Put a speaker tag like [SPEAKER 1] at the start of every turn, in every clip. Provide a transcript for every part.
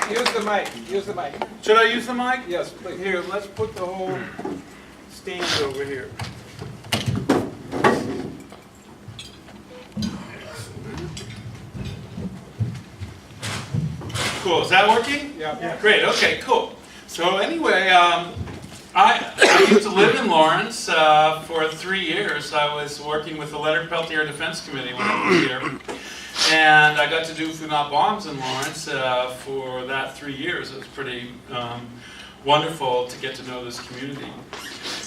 [SPEAKER 1] Use the mic. Use the mic.
[SPEAKER 2] Should I use the mic?
[SPEAKER 1] Yes, please.
[SPEAKER 2] Here, let's put the whole stand over here. Cool. Is that working?
[SPEAKER 1] Yeah.
[SPEAKER 2] Great. Okay. Cool. So anyway, I used to live in Lawrence for 3 years. I was working with the Leonard Peltier Defense Committee when I was here, and I got to do Food Not Bombs in Lawrence for that 3 years. It was pretty wonderful to get to know this community.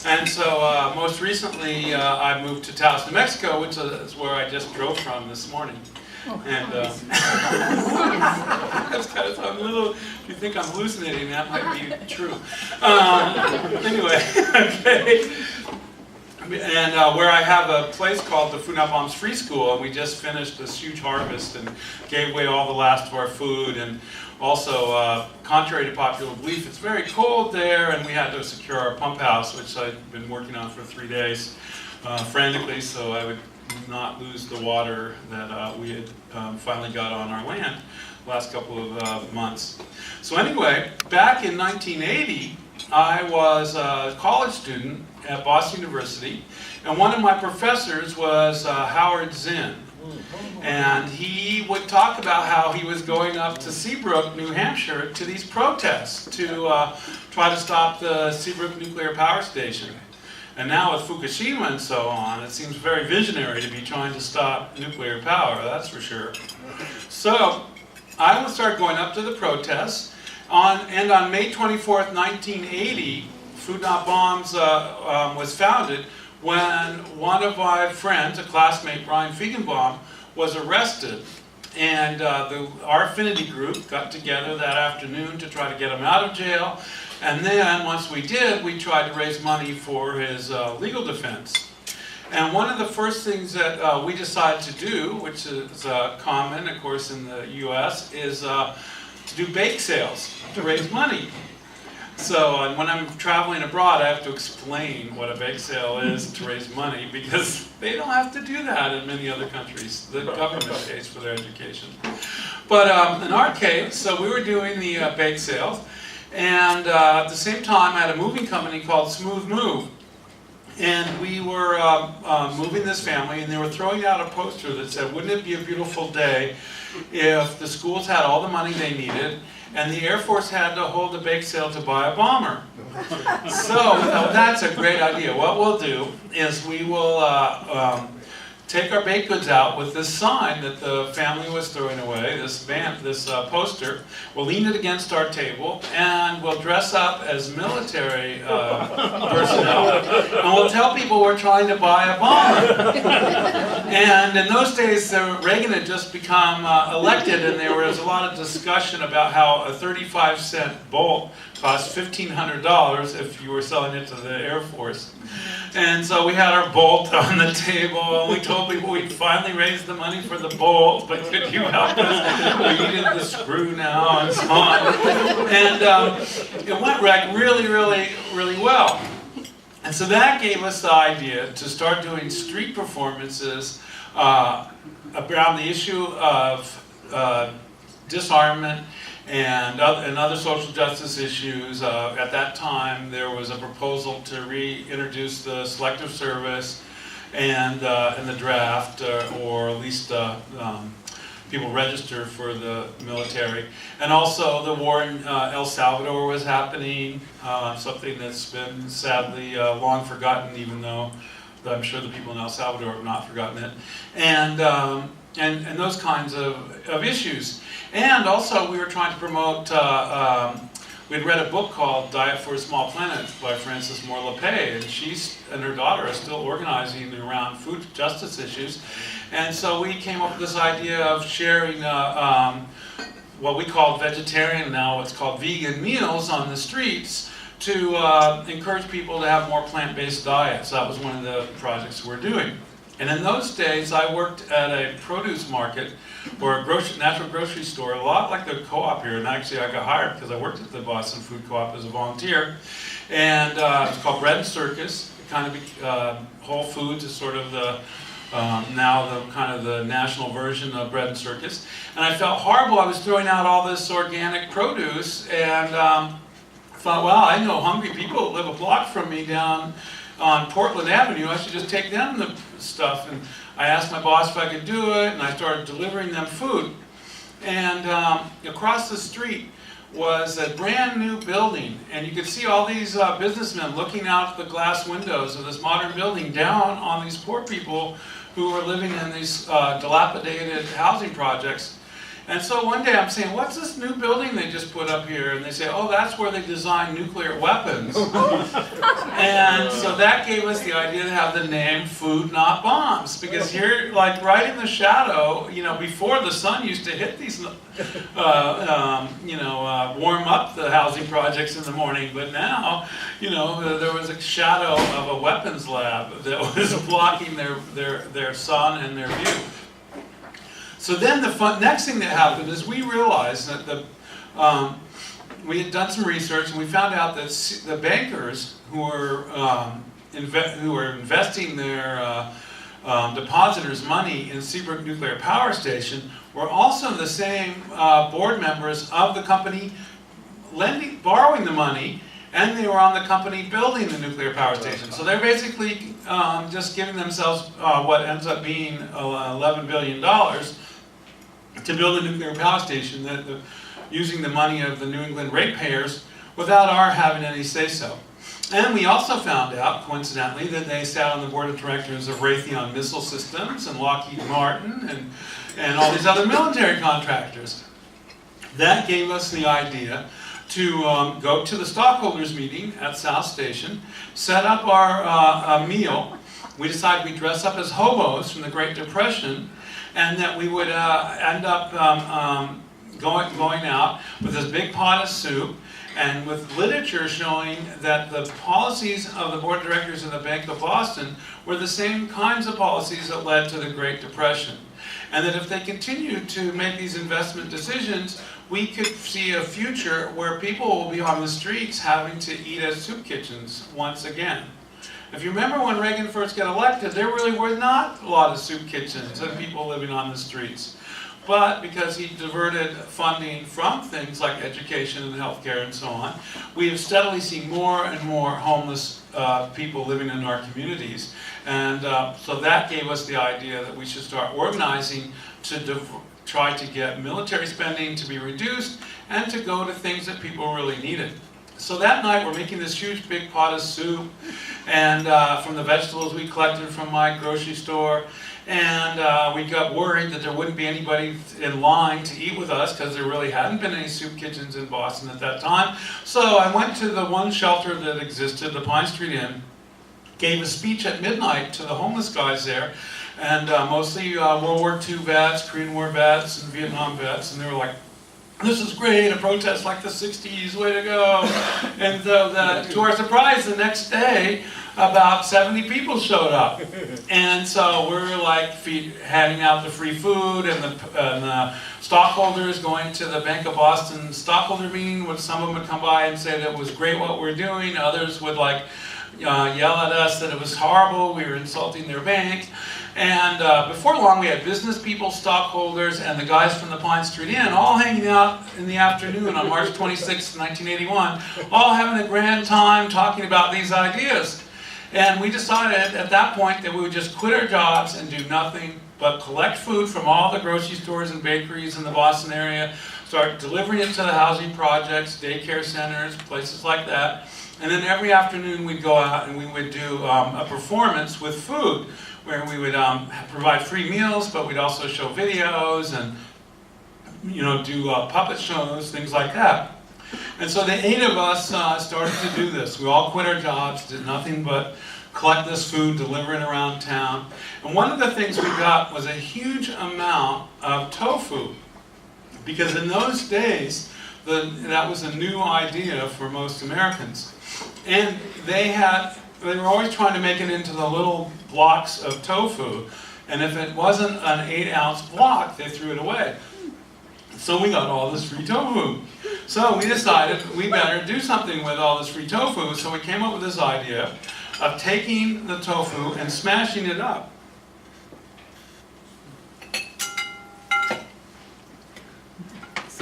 [SPEAKER 2] And so most recently, I moved to Taos, New Mexico, which is where I just drove from this morning. And that's kind of I'm a little. If you think I'm hallucinating, that might be true. Anyway, okay. And where I have a place called the Food Not Bombs Free School, and we just finished this huge harvest and gave away all the last of our food. And also, contrary to popular belief, it's very cold there, and we had to secure our pump house, which I'd been working on for 3 days frantically, so I would not lose the water that we had finally got on our land the last couple of months. So anyway, back in 1980, I was a college student at Boston University, and one of my professors was Howard Zinn. And he would talk about how he was going up to Seabrook, New Hampshire, to these protests to try to stop the Seabrook nuclear power station. And now with Fukushima and so on, it seems very visionary to be trying to stop nuclear power, that's for sure. So I would start going up to the protests, and on May 24th, 1980, Food Not Bombs was founded when one of my friends, a classmate, Brian Feigenbaum, was arrested. And our affinity group got together that afternoon to try to get him out of jail. And then, once we did, we tried to raise money for his legal defense. And one of the first things that we decided to do, which is common, of course, in the U.S., is to do bake sales to raise money. So when I'm traveling abroad, I have to explain what a bake sale is to raise money, because they don't have to do that in many other countries. The government pays for their education. But in our case, so we were doing the bake sales, and at the same time, I had a moving company called Smooth Move. And we were moving this family, and they were throwing out a poster that said, "Wouldn't it be a beautiful day if the schools had all the money they needed, and the Air Force had to hold a bake sale to buy a bomber?" So that's a great idea. What we'll do is we will take our baked goods out with this sign that the family was throwing away, this poster. We'll lean it against our table, and we'll dress up as military personnel, and we'll tell people we're trying to buy a bomber. And in those days, Reagan had just become elected, and there was a lot of discussion about how a 35-cent bolt cost $1,500 if you were selling it to the Air Force. And so we had our bolt on the table, and we told people we'd finally raised the money for the bolt, but could you help us? We needed the screw now, and so on. And it went really, really, really well. And so that gave us the idea to start doing street performances around the issue of disarmament and other social justice issues. At that time, there was a proposal to reintroduce the selective service and in the draft, or at least people register for the military. And also the war in El Salvador was happening, something that's been sadly long forgotten, even though I'm sure the people in El Salvador have not forgotten it. And those kinds of issues. And also we were trying to promote, we'd read a book called Diet for a Small Planet by Frances Moore LePay, and she and her daughter are still organizing around food justice issues. And so we came up with this idea of sharing what we called vegetarian, now what's called vegan meals on the streets to encourage people to have more plant-based diets. That was one of the projects we're doing. And in those days, I worked at a produce market or a natural grocery store, a lot like the co-op here. And actually, I got hired because I worked at the Boston Food Co-op as a volunteer. And it's called Bread and Circus. Kind of Whole Foods is sort of the now the kind of the national version of Bread and Circus. And I felt horrible. I was throwing out all this organic produce, and thought, well, I know hungry people that live a block from me down on Portland Avenue. I should just take them the stuff. And I asked my boss if I could do it, and I started delivering them food. And across the street was a brand new building, and you could see all these businessmen looking out the glass windows of this modern building down on these poor people who were living in these dilapidated housing projects. And so one day I'm saying, what's this new building they just put up here? And they say, oh, that's where they design nuclear weapons. And so that gave us the idea to have the name Food Not Bombs. Because here, like right in the shadow, you know, before the sun used to hit these, warm up the housing projects in the morning. But now, you know, there was a shadow of a weapons lab that was blocking their sun and their view. So then the next thing that happened is we realized that we had done some research, and we found out that the bankers who were investing their depositors' money in Seabrook Nuclear Power Station were also the same board members of the company borrowing the money, and they were on the company building the nuclear power station. So they're basically just giving themselves what ends up being $11 billion to build a nuclear power station using the money of the New England ratepayers without our having any say-so. And we also found out, coincidentally, that they sat on the board of directors of Raytheon Missile Systems and Lockheed Martin and all these other military contractors. That gave us the idea to go to the stockholders meeting at South Station, set up our meal. We decided we'd dress up as hobos from the Great Depression, and that we would end up going out with this big pot of soup, and with literature showing that the policies of the board of directors of the Bank of Boston were the same kinds of policies that led to the Great Depression. And that if they continued to make these investment decisions, we could see a future where people will be on the streets having to eat at soup kitchens once again. If you remember when Reagan first got elected, there really were not a lot of soup kitchens and people living on the streets. But because he diverted funding from things like education and healthcare and so on, we have steadily seen more and more homeless people living in our communities. And so that gave us the idea that we should start organizing to try to get military spending to be reduced and to go to things that people really needed. So that night we're making this huge big pot of soup, and from the vegetables we collected from my grocery store, and we got worried that there wouldn't be anybody in line to eat with us because there really hadn't been any soup kitchens in Boston at that time. So I went to the one shelter that existed, the Pine Street Inn, gave a speech at midnight to the homeless guys there, and mostly World War II vets, Korean War vets, and Vietnam vets, and they were like, this is great, a protest like the 60s, way to go. And so to our surprise, the next day, about 70 people showed up. And so we're like handing out the free food, and the stockholders going to the Bank of Boston stockholder meeting, which some of them would come by and say that it was great what we're doing. Others would like yell at us that it was horrible, we were insulting their bank. And before long, we had business people, stockholders, and the guys from the Pine Street Inn all hanging out in the afternoon on March 26, 1981, all having a grand time talking about these ideas. And we decided at that point that we would just quit our jobs and do nothing but collect food from all the grocery stores and bakeries in the Boston area, start delivering it to the housing projects, daycare centers, places like that. And then every afternoon we'd go out and we would do a performance with food, where we would provide free meals, but we'd also show videos and do puppet shows, things like that. And so the 8 of us started to do this. We all quit our jobs, did nothing but collect this food, deliver it around town. And one of the things we got was a huge amount of tofu, because in those days, that was a new idea for most Americans. And they were always trying to make it into the little blocks of tofu, and if it wasn't an 8-ounce block, they threw it away. So we got all this free tofu. So we decided we better do something with all this free tofu, so we came up with this idea of taking the tofu and smashing it up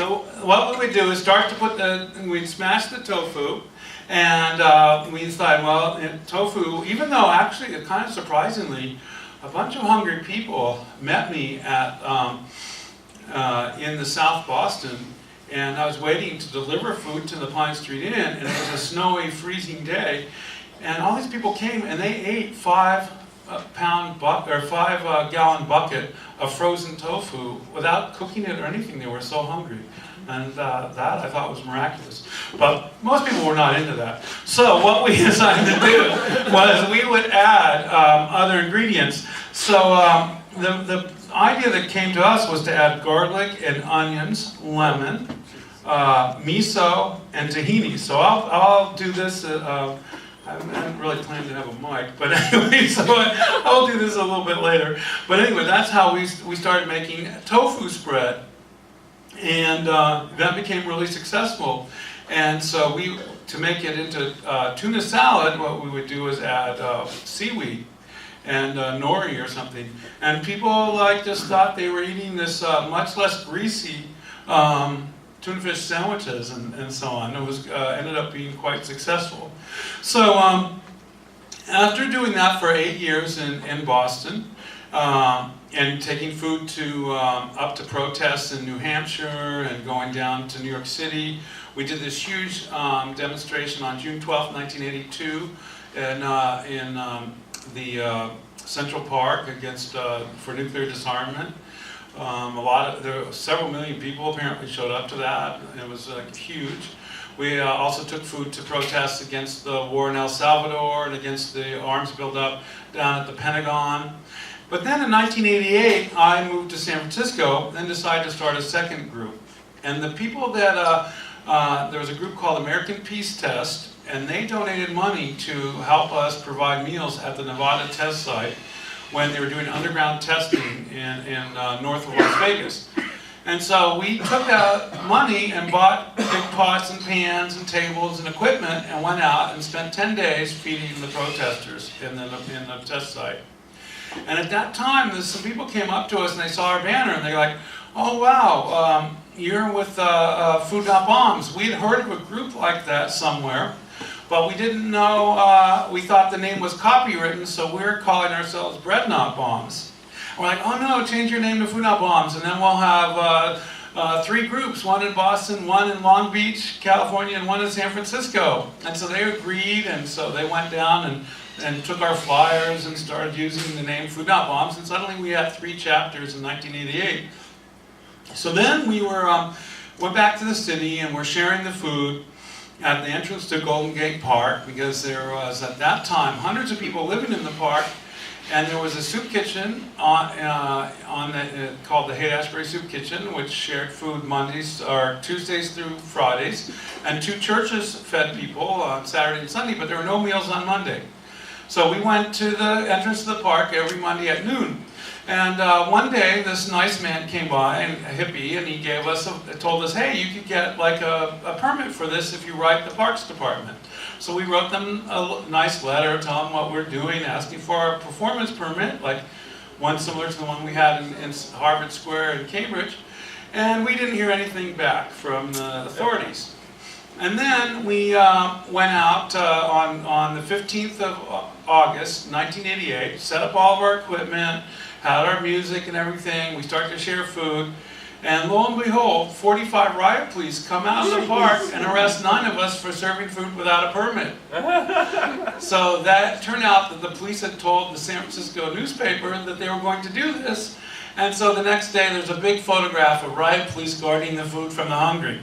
[SPEAKER 2] So what we would do is start to we'd smash the tofu, and we decide, well, tofu, even though actually, kind of surprisingly, a bunch of hungry people met me at in the South Boston, and I was waiting to deliver food to the Pine Street Inn, and it was a snowy, freezing day, and all these people came and they ate 5-gallon bucket of frozen tofu without cooking it or anything. They were so hungry, and that I thought was miraculous. But most people were not into that. So what we decided to do was we would add other ingredients. So the idea that came to us was to add garlic and onions, lemon, miso, and tahini. So I'll do this. I hadn't really planned to have a mic, but anyway, so I'll do this a little bit later. But anyway, that's how we started making tofu spread, and that became really successful. And so to make it into tuna salad, what we would do is add seaweed and nori or something. And people just thought they were eating this much less greasy tuna fish sandwiches and so on. It was ended up being quite successful. So after doing that for 8 years in Boston, and taking food to up to protests in New Hampshire and going down to New York City, we did this huge demonstration on June 12th, 1982 in the Central Park for nuclear disarmament. There were several million people apparently showed up to that. It was huge. We also took food to protests against the war in El Salvador and against the arms buildup down at the Pentagon. But then in 1988, I moved to San Francisco and decided to start a second group. And the people that, there was a group called American Peace Test, and they donated money to help us provide meals at the Nevada test site when they were doing underground testing in north of Las Vegas. And so we took that money and bought big pots and pans and tables and equipment and went out and spent 10 days feeding the protesters in the test site. And at that time, some people came up to us and they saw our banner and they're like, oh wow, you're with Food Not Bombs. We had heard of a group like that somewhere, but we didn't know, we thought the name was copywritten, so we're calling ourselves Bread Not Bombs. We're like, oh no, change your name to Food Not Bombs, and then we'll have 3 groups, one in Boston, one in Long Beach, California, and one in San Francisco. And so they agreed, and so they went down and took our flyers and started using the name Food Not Bombs, and suddenly we had 3 chapters in 1988. So then we went back to the city and we're sharing the food at the entrance to Golden Gate Park, because there was at that time hundreds of people living in the park, and there was a soup kitchen called the Haight-Ashbury Soup Kitchen, which shared food Tuesdays through Fridays, and 2 churches fed people on Saturday and Sunday, but there were no meals on Monday. So we went to the entrance to the park every Monday at noon. And one day, this nice man came by, a hippie, and he told us, hey, you could get like a permit for this if you write the Parks Department. So we wrote them a nice letter, telling them what we're doing, asking for a performance permit, like one similar to the one we had in Harvard Square in Cambridge. And we didn't hear anything back from the authorities. And then we went out on the 15th of August, 1988, set up all of our equipment, had our music and everything. We started to share food. And lo and behold, 45 riot police come out of the park and arrest 9 of us for serving food without a permit. So that turned out that the police had told the San Francisco newspaper that they were going to do this. And so the next day there's a big photograph of riot police guarding the food from the hungry,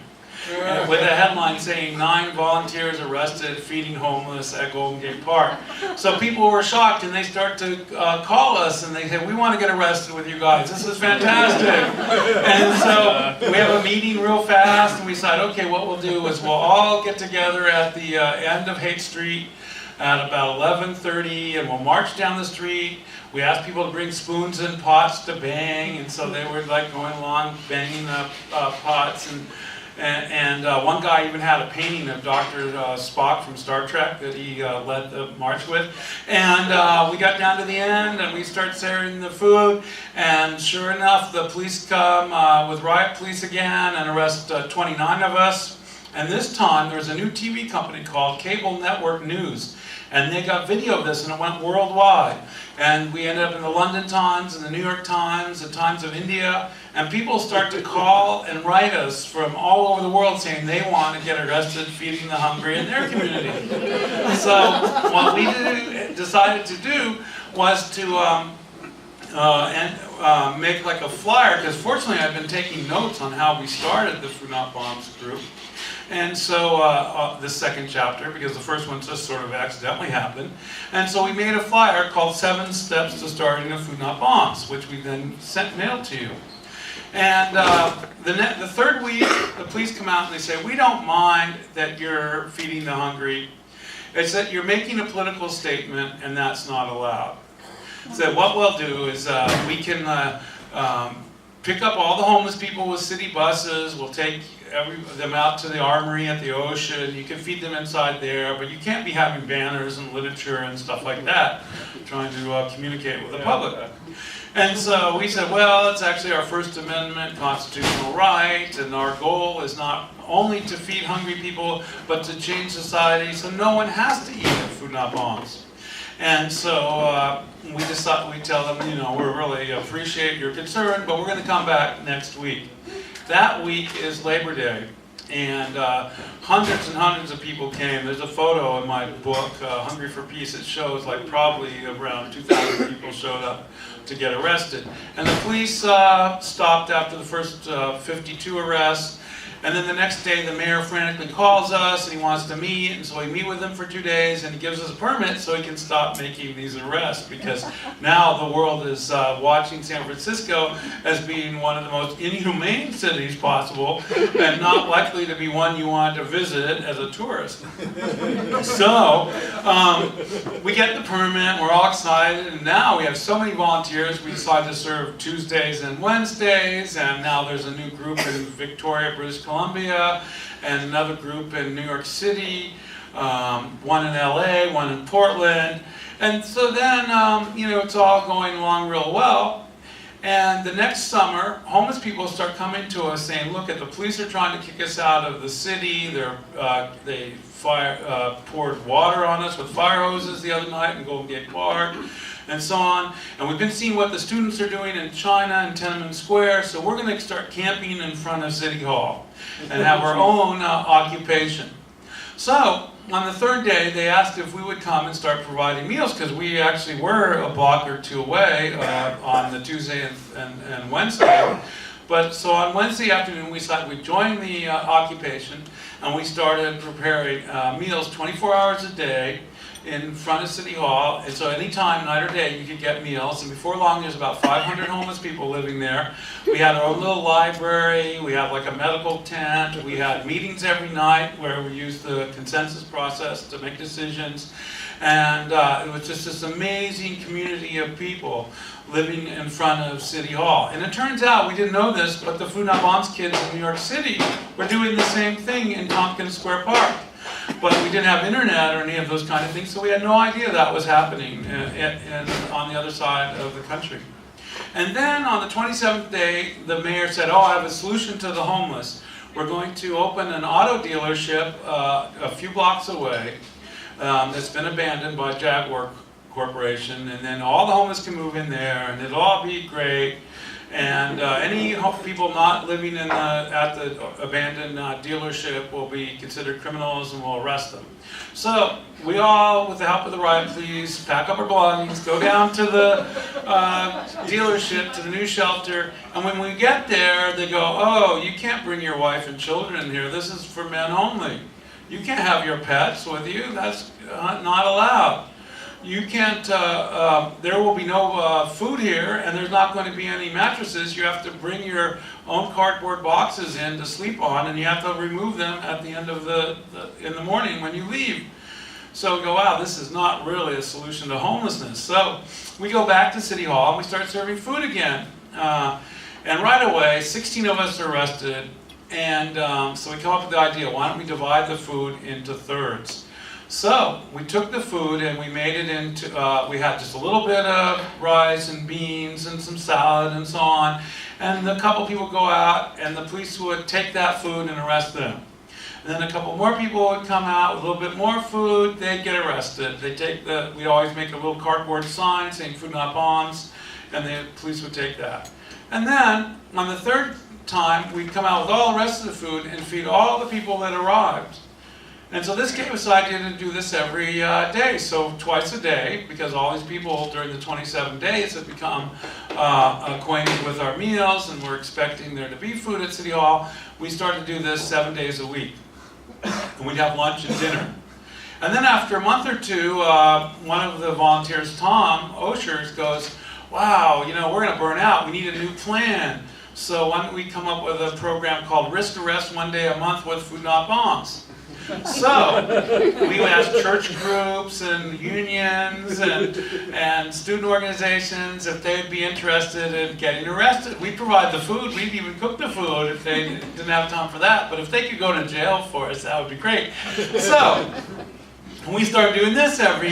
[SPEAKER 2] with a headline saying 9 volunteers arrested feeding homeless at Golden Gate Park. So people were shocked and they start to call us and they say, we want to get arrested with you guys. This is fantastic. And so we have a meeting real fast and we decide, okay, what we'll do is we'll all get together at the end of Haight Street at about 11:30 and we'll march down the street. We asked people to bring spoons and pots to bang, and so they were like going along banging the pots. And one guy even had a painting of Dr. Spock from Star Trek that he led the march with. And we got down to the end and we start serving the food. And sure enough, the police come with riot police again and arrest 29 of us. And this time there's a new TV company called Cable Network News. And they got video of this and it went worldwide. And we ended up in the London Times and the New York Times, the Times of India. And people start to call and write us from all over the world saying they want to get arrested feeding the hungry in their community. So what we decided to do was to make like a flyer, because fortunately I've been taking notes on how we started the Food Not Bombs group. And so the second chapter, because the first one just sort of accidentally happened. And so we made a flyer called 7 Steps to Starting a Food Not Bombs, which we then mailed to you. And the third week, the police come out and they say, we don't mind that you're feeding the hungry. It's that you're making a political statement and that's not allowed. So what we'll do is we can pick up all the homeless people with city buses. We'll take them out to the armory at the ocean. You can feed them inside there, but you can't be having banners and literature and stuff like that, trying to communicate with the public. And so we said, well, it's actually our First Amendment constitutional right, and our goal is not only to feed hungry people, but to change society so no one has to eat at Food Not Bombs. And so we tell them, you know, we really appreciate your concern, but we're going to come back next week. That week is Labor Day, and hundreds and hundreds of people came. There's a photo in my book, Hungry for Peace. It shows like probably around 2,000 people showed up to get arrested. And the police stopped after the first 52 arrests. And then the next day, the mayor frantically calls us and he wants to meet, and so we meet with him for 2 days and he gives us a permit so he can stop making these arrests, because now the world is watching San Francisco as being one of the most inhumane cities possible and not likely to be one you want to visit as a tourist. So we get the permit, we're all excited, and now we have so many volunteers. We decided to serve Tuesdays and Wednesdays, and now there's a new group in Victoria, British Columbia, and another group in New York City, one in LA, one in Portland. And so then, you know, it's all going along real well. And the next summer, homeless people start coming to us saying, look, the police are trying to kick us out of the city. They poured water on us with fire hoses the other night in Golden Gate Park, and so on. And we've been seeing what the students are doing in China and Tiananmen Square, so we're going to start camping in front of City Hall and have our own occupation. So on the third day, they asked if we would come and start providing meals, because we actually were a block or two away on the Tuesday and Wednesday. But so on Wednesday afternoon, we decided we'd join the occupation, and we started preparing meals 24 hours a day in front of City Hall. And so anytime, night or day, you could get meals. And before long, there's about 500 homeless people living there. We had our own little library. We had like a medical tent. We had meetings every night where we used the consensus process to make decisions. And it was just this amazing community of people living in front of City Hall. And it turns out, we didn't know this, but the Food Not Bombs kids in New York City were doing the same thing in Tompkins Square Park. But we didn't have internet or any of those kind of things, so we had no idea that was happening on the other side of the country. And then on the 27th day, the mayor said, oh, I have a solution to the homeless. We're going to open an auto dealership a few blocks away that's been abandoned by Jaguar Corporation, and then all the homeless can move in there, and it'll all be great. And any people not living at the abandoned dealership will be considered criminals, and we'll arrest them. So we all, with the help of the riot police, pack up our belongings, go down to the dealership, to the new shelter, and when we get there, they go, oh, you can't bring your wife and children in here. This is for men only. You can't have your pets with you. That's not allowed. You can't, there will be no food here, and there's not going to be any mattresses. You have to bring your own cardboard boxes in to sleep on, and you have to remove them at the end of in the morning when you leave. So we go, wow, this is not really a solution to homelessness. So we go back to City Hall, and we start serving food again. And right away, 16 of us are arrested. And so we come up with the idea, why don't we divide the food into thirds? So we took the food and we made it into, we had just a little bit of rice and beans and some salad and so on. And a couple people go out and the police would take that food and arrest them. And then a couple more people would come out with a little bit more food, they'd get arrested. We'd always make a little cardboard sign saying Food Not Bombs, and the police would take that. And then on the third time, we'd come out with all the rest of the food and feed all the people that arrived. And so this gave us the idea to do this every day, so twice a day, because all these people during the 27 days have become acquainted with our meals and we're expecting there to be food at City Hall. We started to do this 7 days a week. And we'd have lunch and dinner. And then after a month or two, one of the volunteers, Tom Oshers, goes, wow, you know, we're going to burn out. We need a new plan. So why don't we come up with a program called Risk Arrest 1 Day a Month with Food Not Bombs. So we would ask church groups and unions and student organizations if they'd be interested in getting arrested. We'd provide the food, we'd even cook the food if they didn't have time for that. But if they could go to jail for us, that would be great. So we started doing this every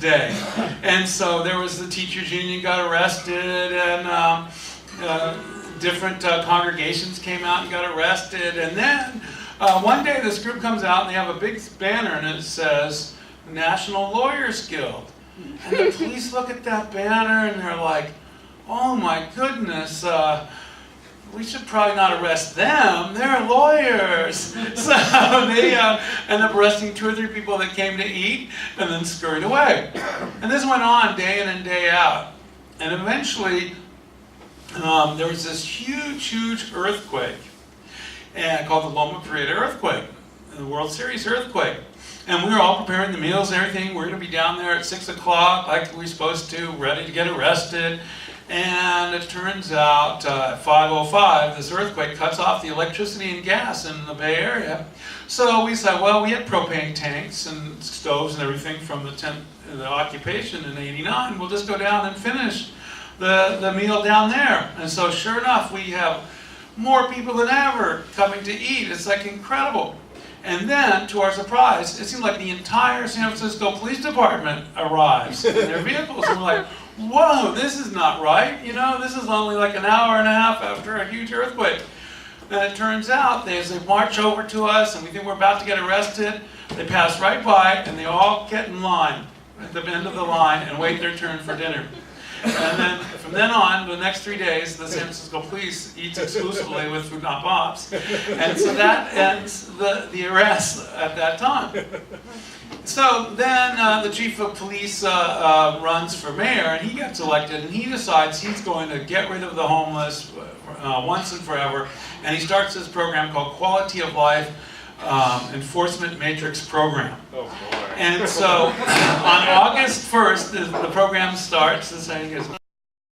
[SPEAKER 2] day. And so there was the teachers union got arrested, and different congregations came out and got arrested. And then one day this group comes out and they have a big banner and it says National Lawyers Guild. And the police look at that banner and they're like, oh my goodness, we should probably not arrest them, they're lawyers. So they end up arresting 2 or 3 people that came to eat and then scurried away. And this went on day in and day out. And eventually there was this huge earthquake, and called the Loma Prieta earthquake, the World Series earthquake. And we were all preparing the meals and everything. We're going to be down there at 6 o'clock like we were supposed to, ready to get arrested. And it turns out at 5:05, this earthquake cuts off the electricity and gas in the Bay Area. So we said, well, we had propane tanks and stoves and everything from the occupation in '89. We'll just go down and finish the meal down there. And so sure enough, we have more people than ever coming to eat. It's like incredible. And then, to our surprise, it seemed like the entire San Francisco Police Department arrives in their vehicles. And we're like, whoa, this is not right. You know, this is only like an hour and a half after a huge earthquake. And it turns out, as they march over to us and we think we're about to get arrested, they pass right by and they all get in line at the end of the line and wait their turn for dinner. And then from then on, the next 3 days, the San Francisco Police eats exclusively with Food Not Bombs. And so that ends the arrest at that time. So then the chief of police runs for mayor, and he gets elected, and he decides he's going to get rid of the homeless once and forever. And he starts this program called Quality of Life Enforcement Matrix Program. Oh, boy. And so on August 1st, the program starts. This is how you guys